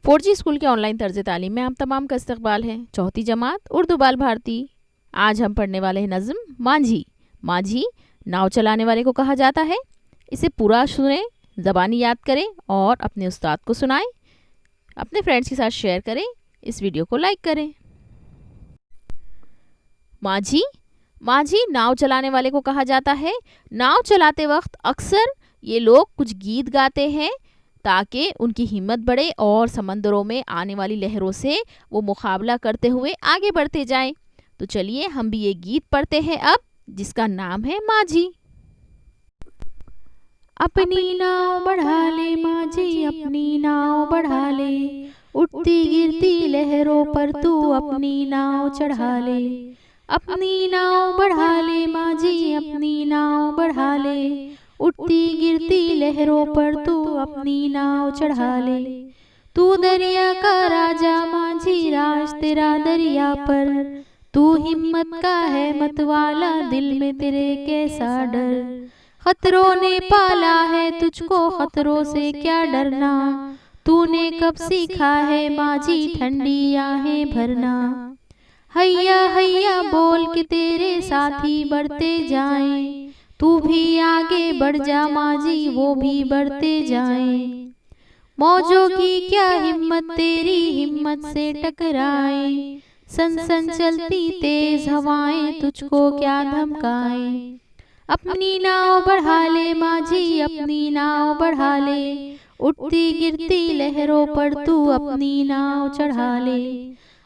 4G school के online तर्ज तालीम में आप तमाम का इस्तकबाल है। चौथी जमात उर्दू बाल भारती। आज हम पढ़ने वाले हैं नज़्म मांझी। मांझी नाव चलाने वाले को कहा जाता है। इसे पूरा सुने, ज़बानी याद करें और अपने उस्ताद को सुनाएं। अपने फ्रेंड्स के साथ शेयर करें। इस वीडियो को लाइक करें। मांझी मांझी नाव चलाने वाले को कहा जाता है। नाव चलाते वक्त अक्सर ये लोग कुछ गीत गाते हैं ताकि उनकी हिम्मत बढ़े और समंदरों में आने वाली लहरों से वो मुकाबला करते हुए आगे बढ़ते जाएं। तो चलिए हम भी ये गीत पढ़ते हैं अब, जिसका नाम है मांझी। अपनी नाव बढ़ा ले मांझी, अपनी नाव बढ़ा ले, उठती गिरती लहरों पर तू अपनी नाव चढ़ा ले। अपनी नाव बढ़ा ले मांझी, अपनी नाव बढ़ा ले, उठती गिरती लहरों पर तू अपनी नाव चढ़ा ले। तू दरिया का राजा मांझी, राज तेरा दरिया पर, तू हिम्मत का है मतवाला, दिल में तेरे कैसा डर। खतरों ने पाला है तुझको, खतरों से क्या डरना, तूने कब सीखा है मांझी ठंडी आहें भरना। हैया हैया बोल के तेरे साथी बढ़ते जाएं, तू भी आगे बढ़ जा मांझी, वो भी बढ़ते जाएं। मौजों की क्या हिम्मत तेरी हिम्मत से टकराए, सन सन चलती तेज हवाएं तुझको क्या धमकाएं। अपनी नाव बढ़ा ले मांझी, अपनी नाव बढ़ा ले, उठती गिरती लहरों पर तू अपनी नाव चढ़ा ले।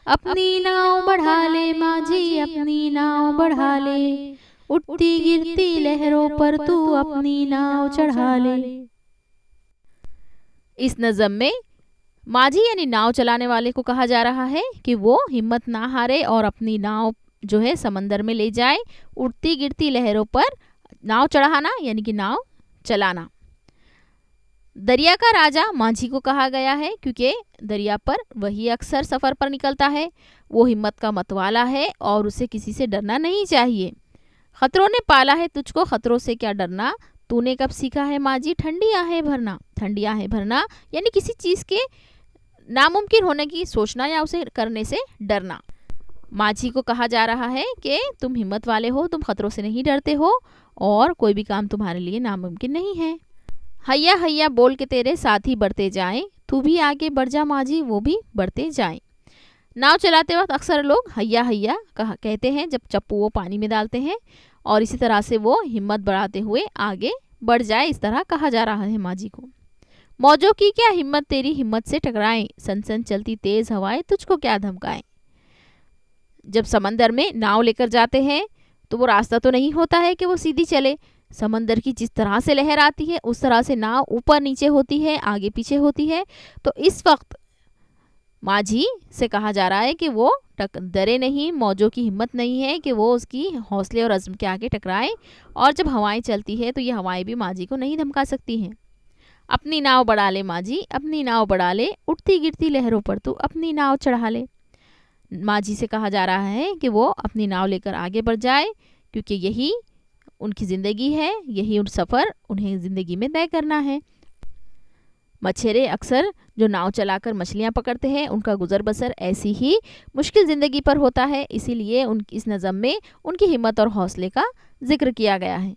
अपनी नाव बढ़ा ले मांझी, अपनी नाव बढ़ा ले, उठती गिरती लहरों पर तू अपनी नाव चढ़ा ले। इस नज़म में मांझी यानी नाव चलाने वाले को कहा जा रहा है कि वो हिम्मत ना हारे और अपनी नाव जो है समंदर में ले जाए। उठती गिरती लहरों पर नाव चढ़ाना यानी कि नाव चलाना। दरिया का राजा मांझी को कहा गया है क्योंकि दरिया पर वही अक्सर सफ़र पर निकलता है। वो हिम्मत का मतवाला है और उसे किसी से डरना नहीं चाहिए। खतरों ने पाला है तुझको, खतरों से क्या डरना, तूने कब सीखा है मांझी ठंडी आहें भरना। ठंडी आहें भरना यानी किसी चीज़ के नामुमकिन होने की सोचना या उसे करने से डरना। मांझी को कहा जा रहा है कि तुम हिम्मत वाले हो, तुम खतरों से नहीं डरते हो और कोई भी काम तुम्हारे लिए नामुमकिन नहीं है। हैया हैया बोल के तेरे साथी बढ़ते जाएं, तू भी आगे बढ़ जा मांझी, वो भी बढ़ते जाएं। नाव चलाते वक्त अक्सर लोग हैया हैया कहते हैं जब चप्पू वो पानी में डालते हैं और इसी तरह से वो हिम्मत बढ़ाते हुए आगे बढ़ जाए, इस तरह कहा जा रहा है मांझी को। मौजों की क्या हिम्मत तेरी हिम्मत से टकराएं, सन सन चलती तेज हवाएं तुझको क्या धमकाएं। जब समंदर में नाव लेकर जाते हैं तो वो रास्ता तो नहीं होता है कि वो सीधी चले। समंदर की जिस तरह से लहर आती है उस तरह से नाव ऊपर नीचे होती है, आगे पीछे होती है। तो इस वक्त मांझी से कहा जा रहा है कि वो डरे नहीं, मौजों की हिम्मत नहीं है कि वो उसकी हौसले और अज़्म के आगे टकराए। और जब हवाएं चलती है तो ये हवाएं भी मांझी को नहीं धमका सकती हैं। अपनी नाव बढ़ा ले मांझी, अपनी नाव बढ़ा ले, उठती गिरती लहरों पर तू अपनी नाव चढ़ा ले। मांझी से कहा जा रहा है कि वो अपनी नाव लेकर आगे बढ़ जाए क्योंकि यही उनकी ज़िंदगी है, यही उन सफ़र उन्हें ज़िंदगी में तय करना है। मछेरे अक्सर जो नाव चलाकर मछलियाँ पकड़ते हैं उनका गुजर बसर ऐसी ही मुश्किल ज़िंदगी पर होता है, इसीलिए इस नज़म में उनकी हिम्मत और हौसले का जिक्र किया गया है।